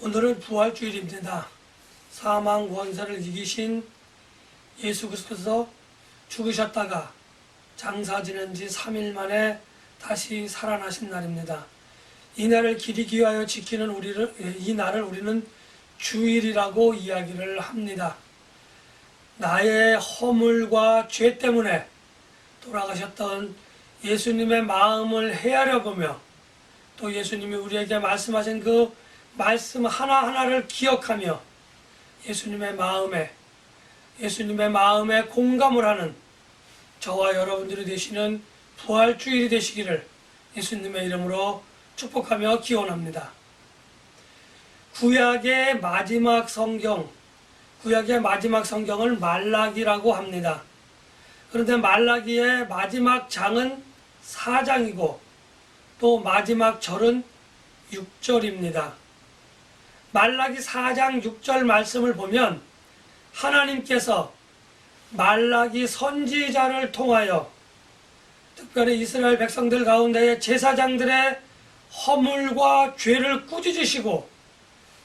오늘은 부활주일입니다. 사망 권세를 이기신 예수 그리스도께서 죽으셨다가 장사 지낸 지 3일 만에 다시 살아나신 날입니다. 이 날을 길이 귀하여 지키는 이 날을 우리는 주일이라고 이야기를 합니다. 나의 허물과 죄 때문에 돌아가셨던 예수님의 마음을 헤아려 보며 또 예수님이 우리에게 말씀하신 그 말씀 하나하나를 기억하며 예수님의 마음에 공감을 하는 저와 여러분들이 되시는 부활주일이 되시기를 예수님의 이름으로 축복하며 기원합니다. 구약의 마지막 성경을 말라기라고 합니다. 그런데 말라기의 마지막 장은 4장이고 또 마지막 절은 6절입니다. 말라기 4장 6절 말씀을 보면 하나님께서 말라기 선지자를 통하여 특별히 이스라엘 백성들 가운데에 제사장들의 허물과 죄를 꾸짖으시고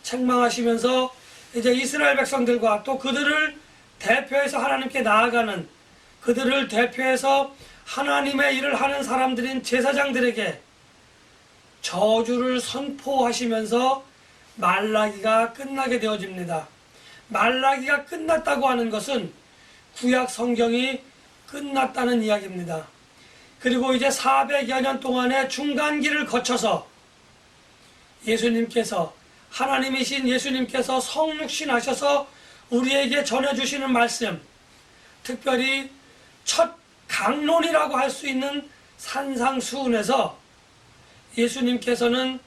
책망하시면서 이제 이스라엘 백성들과 또 그들을 대표해서 하나님께 나아가는, 그들을 대표해서 하나님의 일을 하는 사람들인 제사장들에게 저주를 선포하시면서 말라기가 끝나게 되어집니다. 말라기가 끝났다고 하는 것은 구약 성경이 끝났다는 이야기입니다. 그리고 이제 400여 년 동안의 중간기를 거쳐서 하나님이신 예수님께서 성육신하셔서 우리에게 전해주시는 말씀, 특별히 첫 강론이라고 할 수 있는 산상수훈에서 예수님께서는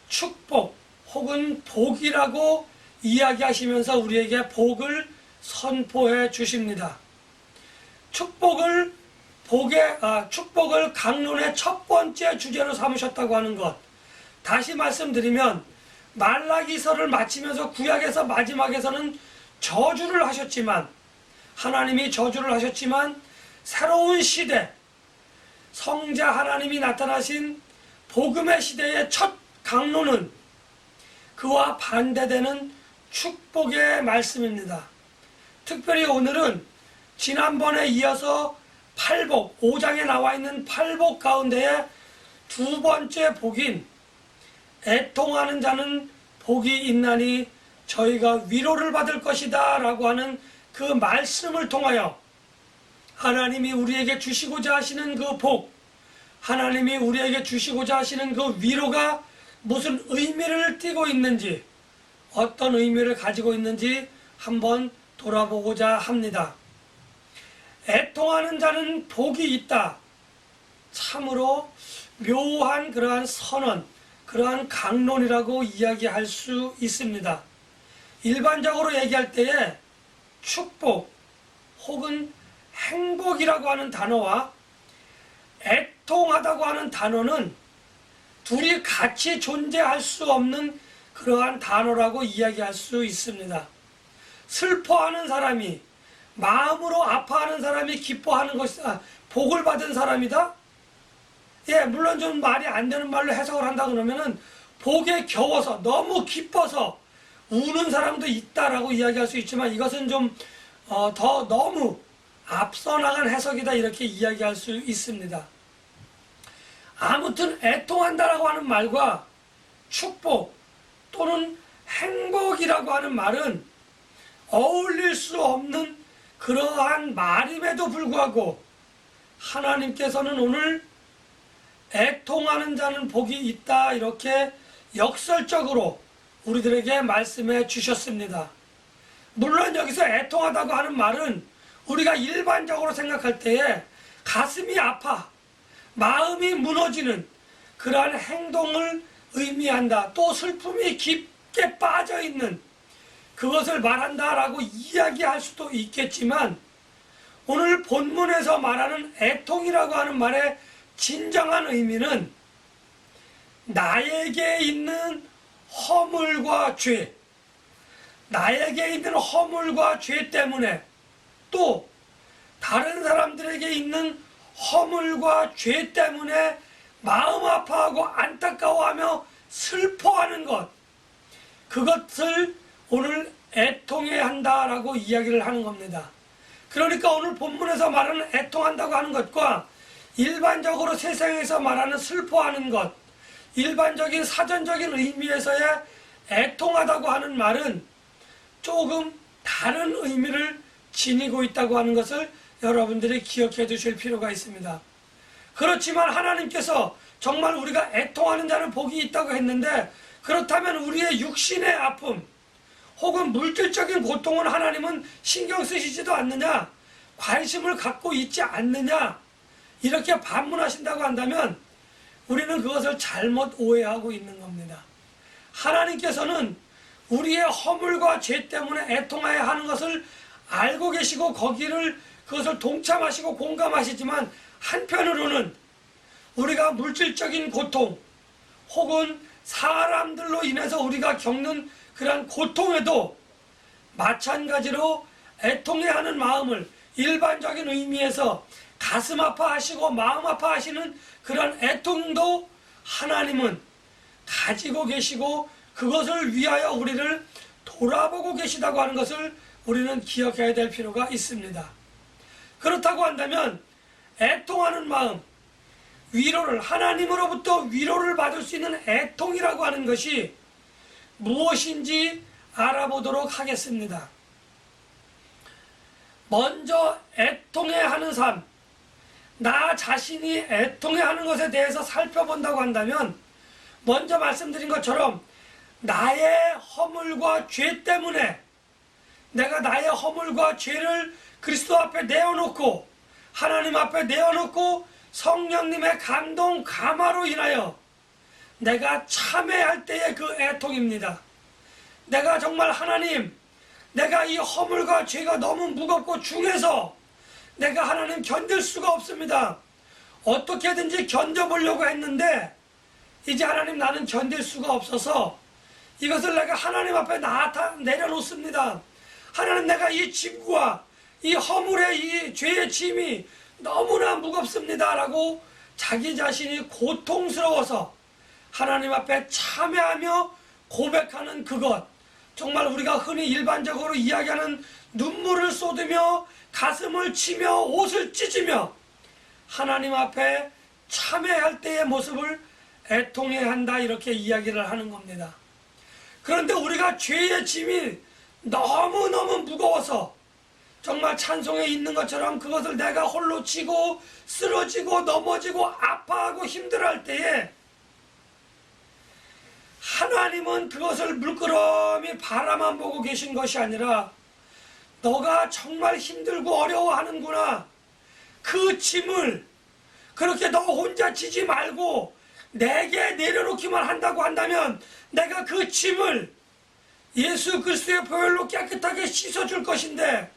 축복 혹은 복이라고 이야기하시면서 우리에게 복을 선포해 주십니다. 축복을 강론의 첫 번째 주제로 삼으셨다고 하는 것, 다시 말씀드리면 말라기서를 마치면서 구약에서 마지막에서는 하나님이 저주를 하셨지만 새로운 시대, 성자 하나님이 나타나신 복음의 시대의 첫 강론은 그와 반대되는 축복의 말씀입니다. 특별히 오늘은 지난번에 이어서 5장에 나와 있는 팔복 가운데에 두 번째 복인 애통하는 자는 복이 있나니 저희가 위로를 받을 것이다 라고 하는 그 말씀을 통하여 하나님이 우리에게 주시고자 하시는 그 복, 하나님이 우리에게 주시고자 하시는 그 위로가 무슨 의미를 띠고 있는지, 어떤 의미를 가지고 있는지 한번 돌아보고자 합니다. 애통하는 자는 복이 있다. 참으로 묘한 그러한 선언, 그러한 강론이라고 이야기할 수 있습니다. 일반적으로 얘기할 때에 축복 혹은 행복이라고 하는 단어와 애통하다고 하는 단어는 둘이 같이 존재할 수 없는 그러한 단어라고 이야기할 수 있습니다. 슬퍼하는 사람이, 마음으로 아파하는 사람이 기뻐하는 복을 받은 사람이다? 예, 물론 좀 말이 안 되는 말로 해석을 한다 그러면은 복에 겨워서 너무 기뻐서 우는 사람도 있다라고 이야기할 수 있지만 이것은 좀 너무 앞서 나간 해석이다 이렇게 이야기할 수 있습니다. 아무튼 애통한다라고 하는 말과 축복 또는 행복이라고 하는 말은 어울릴 수 없는 그러한 말임에도 불구하고 하나님께서는 오늘 애통하는 자는 복이 있다 이렇게 역설적으로 우리들에게 말씀해 주셨습니다. 물론 여기서 애통하다고 하는 말은 우리가 일반적으로 생각할 때에 가슴이 아파 마음이 무너지는 그러한 행동을 의미한다, 또 슬픔이 깊게 빠져있는 그것을 말한다라고 이야기할 수도 있겠지만 오늘 본문에서 말하는 애통이라고 하는 말의 진정한 의미는 나에게 있는 허물과 죄 때문에 또 다른 사람들에게 있는 허물과 죄 때문에 마음 아파하고 안타까워하며 슬퍼하는 것, 그것을 오늘 애통해야 한다라고 이야기를 하는 겁니다. 그러니까 오늘 본문에서 말하는 애통한다고 하는 것과 일반적으로 세상에서 말하는 슬퍼하는 것, 일반적인 사전적인 의미에서의 애통하다고 하는 말은 조금 다른 의미를 지니고 있다고 하는 것을 여러분들이 기억해 두실 필요가 있습니다. 그렇지만 하나님께서 정말 우리가 애통하는 자는 복이 있다고 했는데, 그렇다면 우리의 육신의 아픔 혹은 물질적인 고통은 하나님은 신경 쓰시지도 않느냐, 관심을 갖고 있지 않느냐, 이렇게 반문하신다고 한다면 우리는 그것을 잘못 오해하고 있는 겁니다. 하나님께서는 우리의 허물과 죄 때문에 애통하여야 하는 것을 알고 계시고 그것을 동참하시고 공감하시지만, 한편으로는 우리가 물질적인 고통 혹은 사람들로 인해서 우리가 겪는 그러한 고통에도 마찬가지로 애통해야 하는 마음을 일반적인 의미에서 가슴 아파하시고 마음 아파하시는 그런 애통도 하나님은 가지고 계시고 그것을 위하여 우리를 돌아보고 계시다고 하는 것을 우리는 기억해야 될 필요가 있습니다. 그렇다고 한다면 애통하는 마음, 위로를, 하나님으로부터 위로를 받을 수 있는 애통이라고 하는 것이 무엇인지 알아보도록 하겠습니다. 먼저 애통해야 하는 삶, 나 자신이 애통해야 하는 것에 대해서 살펴본다고 한다면, 먼저 말씀드린 것처럼 나의 허물과 죄 때문에 내가 나의 허물과 죄를 그리스도 앞에 내어놓고 하나님 앞에 내어놓고 성령님의 감동 감화로 인하여 내가 참회할 때의 그 애통입니다. 내가 정말 하나님, 내가 이 허물과 죄가 너무 무겁고 중해서 내가 하나님 견딜 수가 없습니다. 어떻게든지 견뎌보려고 했는데 이제 하나님 나는 견딜 수가 없어서 이것을 내가 하나님 앞에 내려놓습니다. 하나님, 내가 이 짐과 이 허물의 이 죄의 짐이 너무나 무겁습니다 라고 자기 자신이 고통스러워서 하나님 앞에 참회하며 고백하는 그것, 정말 우리가 흔히 일반적으로 이야기하는 눈물을 쏟으며 가슴을 치며 옷을 찢으며 하나님 앞에 참회할 때의 모습을 애통해야 한다, 이렇게 이야기를 하는 겁니다. 그런데 우리가 죄의 짐이 너무너무 무거워서 정말 찬송에 있는 것처럼 그것을 내가 홀로 지고 쓰러지고 넘어지고 아파하고 힘들어할 때에 하나님은 그것을 물끄러미 바라만 보고 계신 것이 아니라 너가 정말 힘들고 어려워하는구나, 그 짐을 그렇게 너 혼자 지지 말고 내게 내려놓기만 한다고 한다면 내가 그 짐을 예수 그리스도의 보혈로 깨끗하게 씻어줄 것인데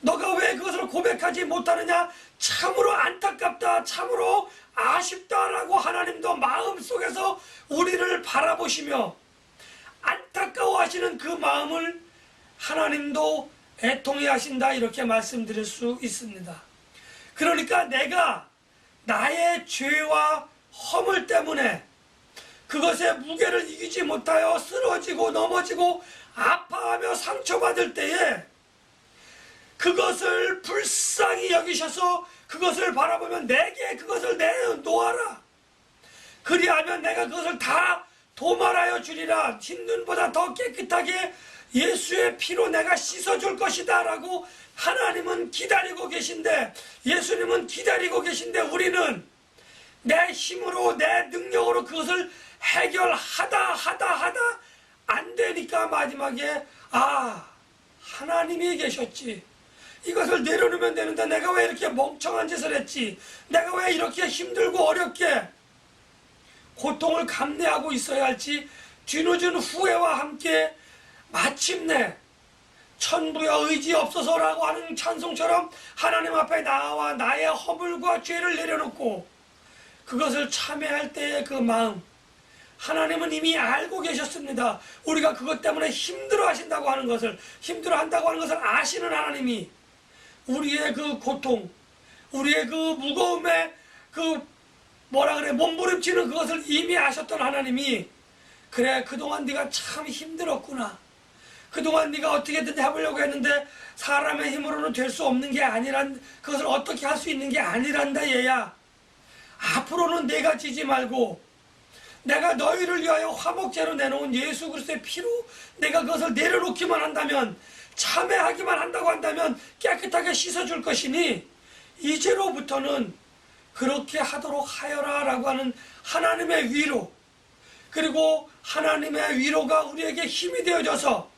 너가 왜 그것을 고백하지 못하느냐, 참으로 안타깝다, 참으로 아쉽다라고 하나님도 마음속에서 우리를 바라보시며 안타까워하시는 그 마음을 하나님도 애통해 하신다, 이렇게 말씀드릴 수 있습니다. 그러니까 내가 나의 죄와 허물 때문에 그것의 무게를 이기지 못하여 쓰러지고 넘어지고 아파하며 상처받을 때에 그것을 불쌍히 여기셔서 그것을 바라보면 내게 그것을 내놓아라, 그리하면 내가 그것을 다 도말하여 주리라, 흰눈보다 더 깨끗하게 예수의 피로 내가 씻어줄 것이다 라고 하나님은 기다리고 계신데, 예수님은 기다리고 계신데 우리는 내 힘으로 내 능력으로 그것을 해결하다 안 되니까 마지막에 하나님이 계셨지, 이것을 내려놓으면 되는데 내가 왜 이렇게 멍청한 짓을 했지, 내가 왜 이렇게 힘들고 어렵게 고통을 감내하고 있어야 할지 뒤늦은 후회와 함께 마침내 천부여 의지 없어서라고 하는 찬송처럼 하나님 앞에 나와 나의 허물과 죄를 내려놓고 그것을 참회할 때의 그 마음, 하나님은 이미 알고 계셨습니다. 우리가 그것 때문에 힘들어한다고 하는 것을 아시는 하나님이 우리의 그 고통, 우리의 그 무거움에 몸부림치는 그것을 이미 아셨던 하나님이 그래, 그동안 네가 참 힘들었구나. 그동안 네가 어떻게든 해보려고 했는데 사람의 힘으로는 될 수 없는 게 아니란, 그것을 어떻게 할 수 있는 게 아니란다 얘야. 앞으로는 내가 지지 말고 내가 너희를 위하여 화목제로 내놓은 예수 그리스도의 피로 내가 그것을 내려놓기만 한다면, 참회하기만 한다고 한다면 깨끗하게 씻어줄 것이니 이제로부터는 그렇게 하도록 하여라 라고 하는 하나님의 위로, 그리고 하나님의 위로가 우리에게 힘이 되어져서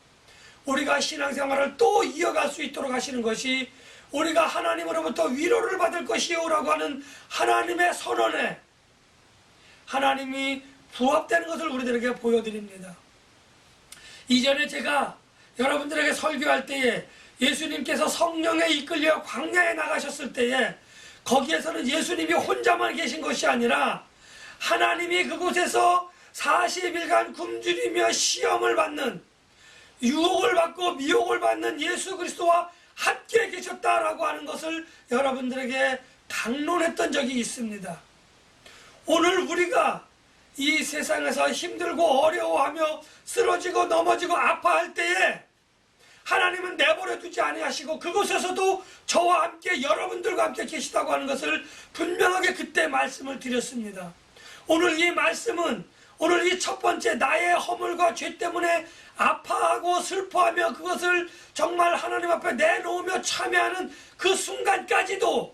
우리가 신앙생활을 또 이어갈 수 있도록 하시는 것이, 우리가 하나님으로부터 위로를 받을 것이요 라고 하는 하나님의 선언에 하나님이 부합되는 것을 우리들에게 보여드립니다. 이전에 제가 여러분들에게 설교할 때에 예수님께서 성령에 이끌려 광야에 나가셨을 때에 거기에서는 예수님이 혼자만 계신 것이 아니라 하나님이 그곳에서 40일간 굶주리며 시험을 받는, 유혹을 받고 미혹을 받는 예수 그리스도와 함께 계셨다라고 하는 것을 여러분들에게 강론했던 적이 있습니다. 오늘 우리가 이 세상에서 힘들고 어려워하며 쓰러지고 넘어지고 아파할 때에 하나님은 내버려 두지 아니하시고 그곳에서도 저와 함께, 여러분들과 함께 계시다고 하는 것을 분명하게 그때 말씀을 드렸습니다. 오늘 이 말씀은, 오늘 이 첫 번째 나의 허물과 죄 때문에 아파하고 슬퍼하며 그것을 정말 하나님 앞에 내놓으며 참여하는 그 순간까지도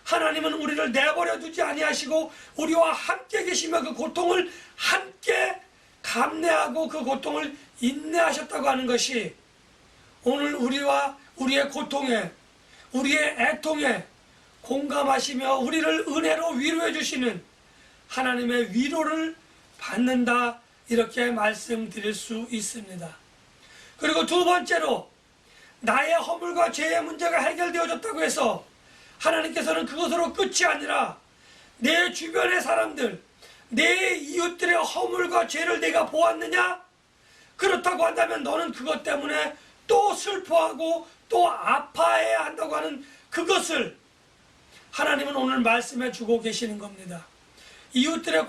하나님은 우리를 내버려 두지 아니하시고 우리와 함께 계시며 그 고통을 함께 감내하고 그 고통을 인내하셨다고 하는 것이 오늘 우리와 우리의 고통에, 우리의 애통에 공감하시며 우리를 은혜로 위로해 주시는 하나님의 위로를 받는다, 이렇게 말씀드릴 수 있습니다. 그리고 두 번째로 나의 허물과 죄의 문제가 해결되어졌다고 해서 하나님께서는 그것으로 끝이 아니라 내 주변의 사람들, 내 이웃들의 허물과 죄를 내가 보았느냐? 그렇다고 한다면 너는 그것 때문에 또 슬퍼하고 또 아파해야 한다고 하는 그것을 하나님은 오늘 말씀해 주고 계시는 겁니다. 이웃들의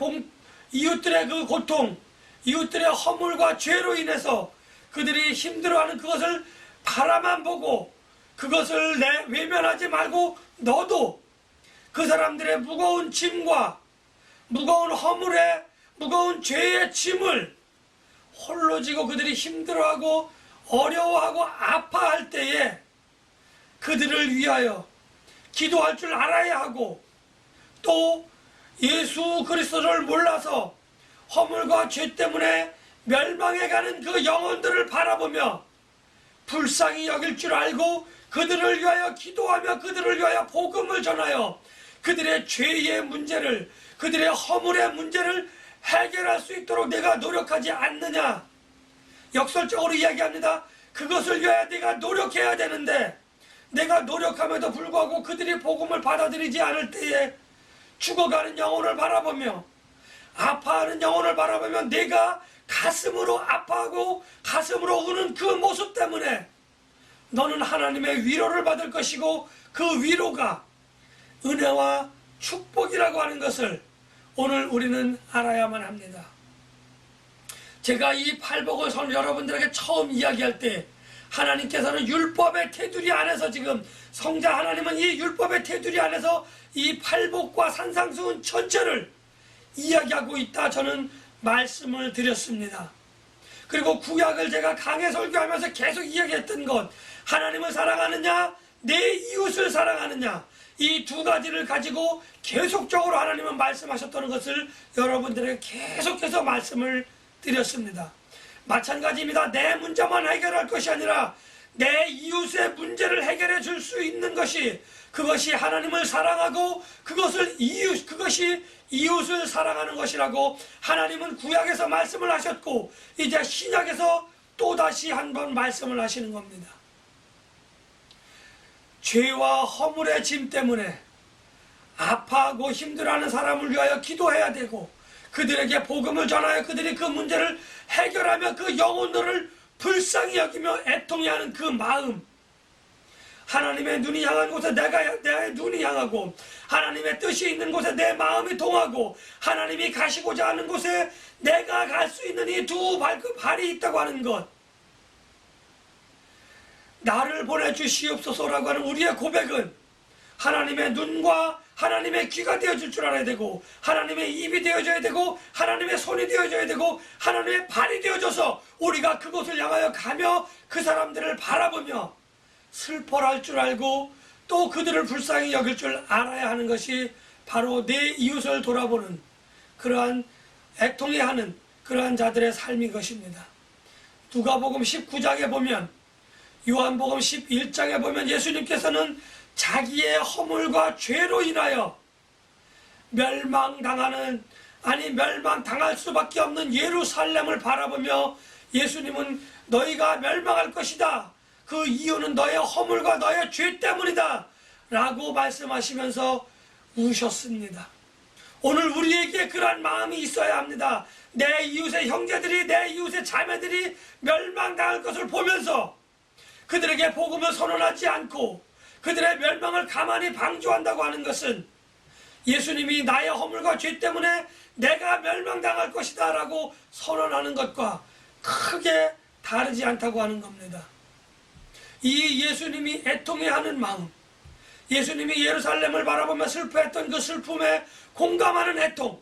그 고통, 이웃들의 허물과 죄로 인해서 그들이 힘들어하는 그것을 바라만 보고 그것을 외면하지 말고 너도 그 사람들의 무거운 짐과 무거운 허물에 무거운 죄의 짐을 홀로 지고 그들이 힘들어하고 어려워하고 아파할 때에 그들을 위하여 기도할 줄 알아야 하고, 또 예수 그리스도를 몰라서 허물과 죄 때문에 멸망해가는 그 영혼들을 바라보며 불쌍히 여길 줄 알고 그들을 위하여 기도하며 그들을 위하여 복음을 전하여 그들의 죄의 문제를, 그들의 허물의 문제를 해결할 수 있도록 내가 노력하지 않느냐. 역설적으로 이야기합니다. 그것을 위하여 내가 노력해야 되는데 내가 노력함에도 불구하고 그들이 복음을 받아들이지 않을 때에 죽어가는 영혼을 바라보며 아파하는 영혼을 바라보며 내가 가슴으로 아파하고 가슴으로 우는 그 모습 때문에 너는 하나님의 위로를 받을 것이고 그 위로가 은혜와 축복이라고 하는 것을 오늘 우리는 알아야만 합니다. 제가 이 팔복을 여러분들에게 처음 이야기할 때 하나님께서는 율법의 테두리 안에서, 지금 성자 하나님은 이 율법의 테두리 안에서 이 팔복과 산상수훈 전체를 이야기하고 있다, 저는 말씀을 드렸습니다. 그리고 구약을 제가 강해 설교하면서 계속 이야기했던 것, 하나님을 사랑하느냐 내 이웃을 사랑하느냐, 이 두 가지를 가지고 계속적으로 하나님은 말씀하셨다는 것을 여러분들에게 계속해서 말씀을 드렸습니다. 마찬가지입니다. 내 문제만 해결할 것이 아니라 내 이웃의 문제를 해결해 줄 수 있는 것이, 그것이 하나님을 사랑하고 그것이 이웃을 사랑하는 것이라고 하나님은 구약에서 말씀을 하셨고 이제 신약에서 또다시 한번 말씀을 하시는 겁니다. 죄와 허물의 짐 때문에 아파하고 힘들어하는 사람을 위하여 기도해야 되고 그들에게 복음을 전하여 그들이 그 문제를 해결하며 그 영혼들을 불쌍히 여기며 애통해하는 그 마음, 하나님의 눈이 향한 곳에 내 눈이 향하고, 하나님의 뜻이 있는 곳에 내 마음이 동하고, 하나님이 가시고자 하는 곳에 내가 갈 수 있는 이 두 발이 있다고 하는 것, 나를 보내주시옵소서라고 하는 우리의 고백은 하나님의 눈과 하나님의 귀가 되어줄 줄 알아야 되고, 하나님의 입이 되어줘야 되고, 하나님의 손이 되어줘야 되고, 하나님의 발이 되어줘서 우리가 그곳을 향하여 가며 그 사람들을 바라보며 슬퍼할 줄 알고 또 그들을 불쌍히 여길 줄 알아야 하는 것이 바로 내 이웃을 돌아보는, 그러한 애통해 하는 그러한 자들의 삶인 것입니다. 누가복음 19장에 보면, 요한복음 11장에 보면 예수님께서는 자기의 허물과 죄로 인하여 멸망당할 수밖에 없는 예루살렘을 바라보며, 예수님은 너희가 멸망할 것이다, 그 이유는 너의 허물과 너의 죄 때문이다 라고 말씀하시면서 우셨습니다. 오늘 우리에게 그러한 마음이 있어야 합니다. 내 이웃의 형제들이, 내 이웃의 자매들이 멸망당할 것을 보면서 그들에게 복음을 선언하지 않고 그들의 멸망을 가만히 방조한다고 하는 것은 예수님이 나의 허물과 죄 때문에 내가 멸망당할 것이다 라고 선언하는 것과 크게 다르지 않다고 하는 겁니다. 이 예수님이 애통해하는 마음, 예수님이 예루살렘을 바라보며 슬퍼했던 그 슬픔에 공감하는 애통,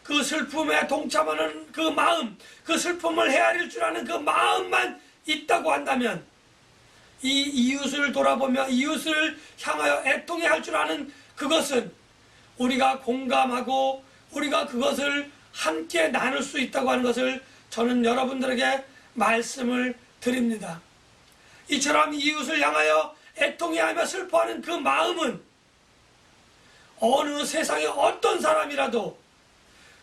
그 슬픔에 동참하는 그 마음, 그 슬픔을 헤아릴 줄 아는 그 마음만 있다고 한다면, 이 이웃을 돌아보며 이웃을 향하여 애통해 할 줄 아는 그것은 우리가 공감하고 우리가 그것을 함께 나눌 수 있다고 하는 것을 저는 여러분들에게 말씀을 드립니다. 이처럼 이웃을 향하여 애통해 하며 슬퍼하는 그 마음은 어느 세상의 어떤 사람이라도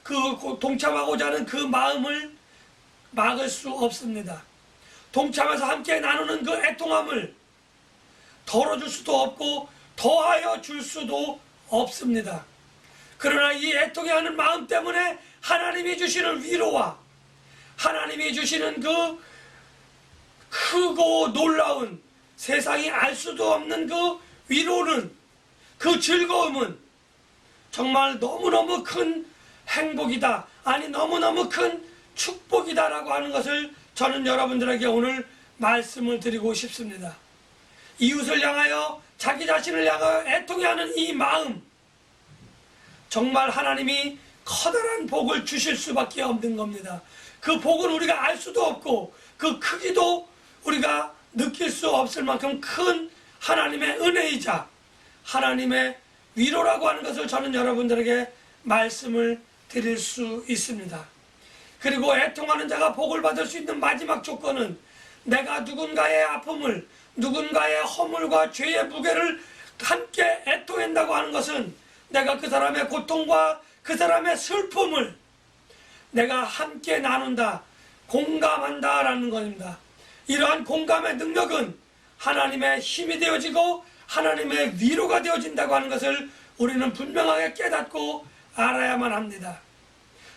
그 동참하고자 하는 그 마음을 막을 수 없습니다. 동참해서 함께 나누는 그 애통함을 덜어줄 수도 없고 더하여 줄 수도 없습니다. 그러나 이 애통해하는 마음 때문에 하나님이 주시는 위로와 하나님이 주시는 그 크고 놀라운, 세상이 알 수도 없는 그 위로는, 그 즐거움은 정말 너무너무 큰 행복이다, 아니 너무너무 큰 축복이다 라고 하는 것을 저는 여러분들에게 오늘 말씀을 드리고 싶습니다. 이웃을 향하여, 자기 자신을 향하여 애통해하는 이 마음, 정말 하나님이 커다란 복을 주실 수밖에 없는 겁니다. 그 복은 우리가 알 수도 없고 그 크기도 우리가 느낄 수 없을 만큼 큰 하나님의 은혜이자 하나님의 위로라고 하는 것을 저는 여러분들에게 말씀을 드릴 수 있습니다. 그리고 애통하는 자가 복을 받을 수 있는 마지막 조건은, 내가 누군가의 아픔을, 누군가의 허물과 죄의 무게를 함께 애통한다고 하는 것은 내가 그 사람의 고통과 그 사람의 슬픔을 내가 함께 나눈다, 공감한다 라는 것입니다. 이러한 공감의 능력은 하나님의 힘이 되어지고 하나님의 위로가 되어진다고 하는 것을 우리는 분명하게 깨닫고 알아야만 합니다.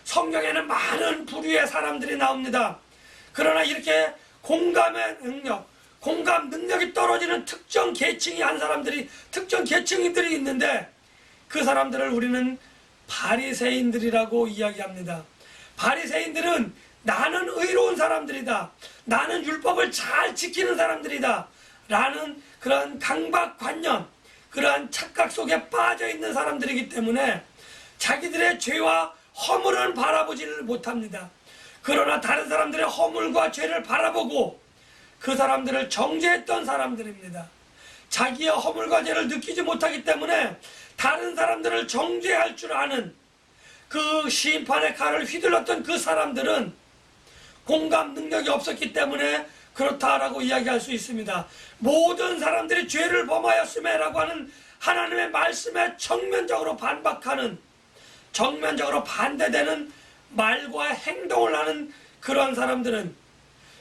성경에는 많은 부류의 사람들이 나옵니다. 그러나 이렇게 공감의 능력, 공감 능력이 떨어지는 특정 계층들이 있는데, 그 사람들을 우리는 바리새인들이라고 이야기합니다. 바리새인들은 나는 의로운 사람들이다, 나는 율법을 잘 지키는 사람들이다 라는 그런 강박관념, 그러한 착각 속에 빠져 있는 사람들이기 때문에 자기들의 죄와 허물은 바라보지를 못합니다. 그러나 다른 사람들의 허물과 죄를 바라보고 그 사람들을 정죄했던 사람들입니다. 자기의 허물과 죄를 느끼지 못하기 때문에 다른 사람들을 정죄할 줄 아는 그 심판의 칼을 휘둘렀던 그 사람들은 공감 능력이 없었기 때문에 그렇다라고 이야기할 수 있습니다. 모든 사람들이 죄를 범하였음에 라고 하는 하나님의 말씀에 정면적으로 반박하는, 정면적으로 반대되는 말과 행동을 하는 그런 사람들은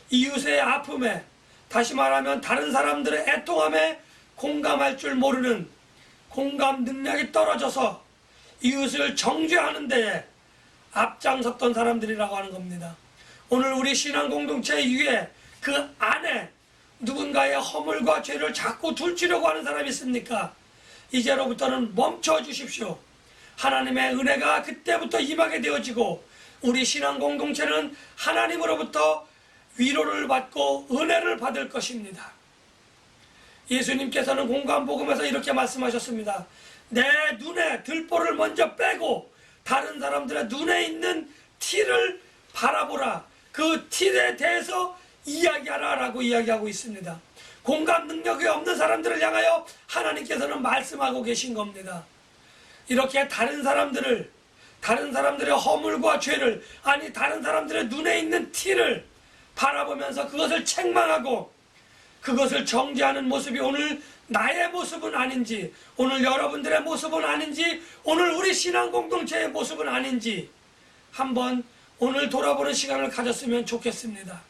이웃의 아픔에, 다시 말하면 다른 사람들의 애통함에 공감할 줄 모르는, 공감 능력이 떨어져서 이웃을 정죄하는 데에 앞장섰던 사람들이라고 하는 겁니다. 오늘 우리 신앙 공동체 위에 그 안에 누군가의 허물과 죄를 자꾸 둘치려고 하는 사람이 있습니까? 이제로부터는 멈춰 주십시오. 하나님의 은혜가 그때부터 임하게 되어지고 우리 신앙 공동체는 하나님으로부터 위로를 받고 은혜를 받을 것입니다. 예수님께서는 공관복음에서 이렇게 말씀하셨습니다. 내 눈에 들보를 먼저 빼고 다른 사람들의 눈에 있는 티를 바라보라. 그 티에 대해서 이야기하라 라고 이야기하고 있습니다. 공감 능력이 없는 사람들을 향하여 하나님께서는 말씀하고 계신 겁니다. 이렇게 다른 사람들의 허물과 죄를, 아니 다른 사람들의 눈에 있는 티를 바라보면서 그것을 책망하고 그것을 정죄하는 모습이 오늘 나의 모습은 아닌지, 오늘 여러분들의 모습은 아닌지, 오늘 우리 신앙 공동체의 모습은 아닌지 한번 오늘 돌아보는 시간을 가졌으면 좋겠습니다.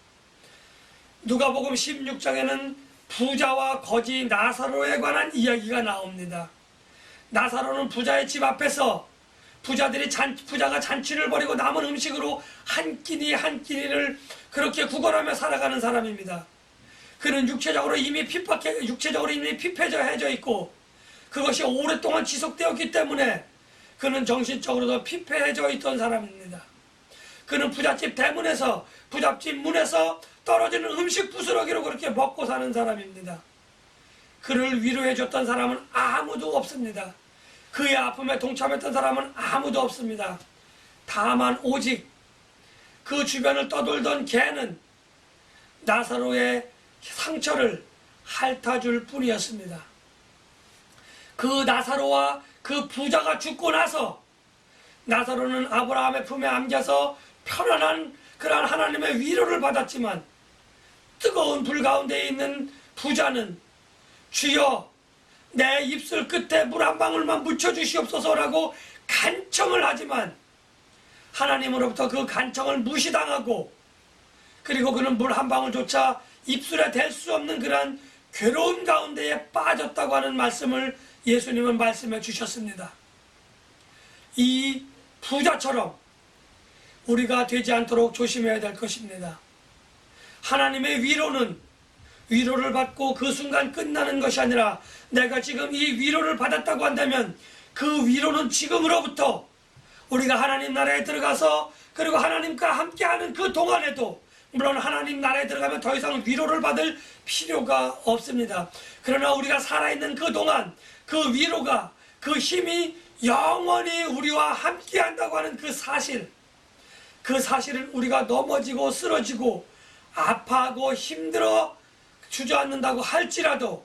누가복음 16장에는 부자와 거지 나사로에 관한 이야기가 나옵니다. 나사로는 부자의 집 앞에서 부자가 잔치를 벌이고 남은 음식으로 한 끼니 한 끼니를 그렇게 구걸하며 살아가는 사람입니다. 그는 육체적으로 이미 피폐해져 있고 그것이 오랫동안 지속되었기 때문에 그는 정신적으로도 피폐해져 있던 사람입니다. 그는 부잣집 대문에서, 부잣집 문에서 떨어지는 음식 부스러기로 그렇게 먹고 사는 사람입니다. 그를 위로해줬던 사람은 아무도 없습니다. 그의 아픔에 동참했던 사람은 아무도 없습니다. 다만 오직 그 주변을 떠돌던 개는 나사로의 상처를 핥아줄 뿐이었습니다. 그 나사로와 그 부자가 죽고 나서 나사로는 아브라함의 품에 안겨서 편안한 그러한 하나님의 위로를 받았지만 뜨거운 불 가운데 있는 부자는 주여 내 입술 끝에 물 한 방울만 묻혀주시옵소서라고 간청을 하지만 하나님으로부터 그 간청을 무시당하고 그리고 그는 물 한 방울조차 입술에 댈 수 없는 그러한 괴로운 가운데에 빠졌다고 하는 말씀을 예수님은 말씀해 주셨습니다. 이 부자처럼 우리가 되지 않도록 조심해야 될 것입니다. 하나님의 위로를 받고 그 순간 끝나는 것이 아니라 내가 지금 이 위로를 받았다고 한다면 그 위로는 지금으로부터 우리가 하나님 나라에 들어가서 그리고 하나님과 함께하는 그 동안에도 물론 하나님 나라에 들어가면 더 이상 위로를 받을 필요가 없습니다. 그러나 우리가 살아있는 그 동안 그 위로가 그 힘이 영원히 우리와 함께한다고 하는 그 사실은 우리가 넘어지고 쓰러지고 아파하고 힘들어 주저앉는다고 할지라도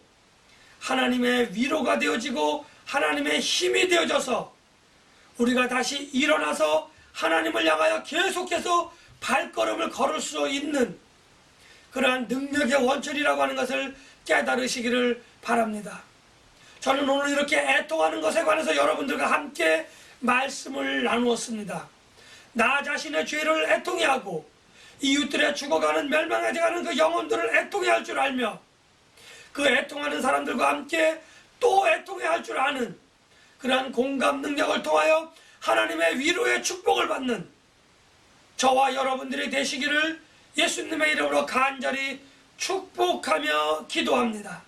하나님의 위로가 되어지고 하나님의 힘이 되어져서 우리가 다시 일어나서 하나님을 향하여 계속해서 발걸음을 걸을 수 있는 그러한 능력의 원천이라고 하는 것을 깨달으시기를 바랍니다. 저는 오늘 이렇게 애통하는 것에 관해서 여러분들과 함께 말씀을 나누었습니다. 나 자신의 죄를 애통해 하고 이웃들의 죽어가는 멸망해가는 그 영혼들을 애통해 할 줄 알며 그 애통하는 사람들과 함께 또 애통해 할 줄 아는 그러한 공감 능력을 통하여 하나님의 위로의 축복을 받는 저와 여러분들이 되시기를 예수님의 이름으로 간절히 축복하며 기도합니다.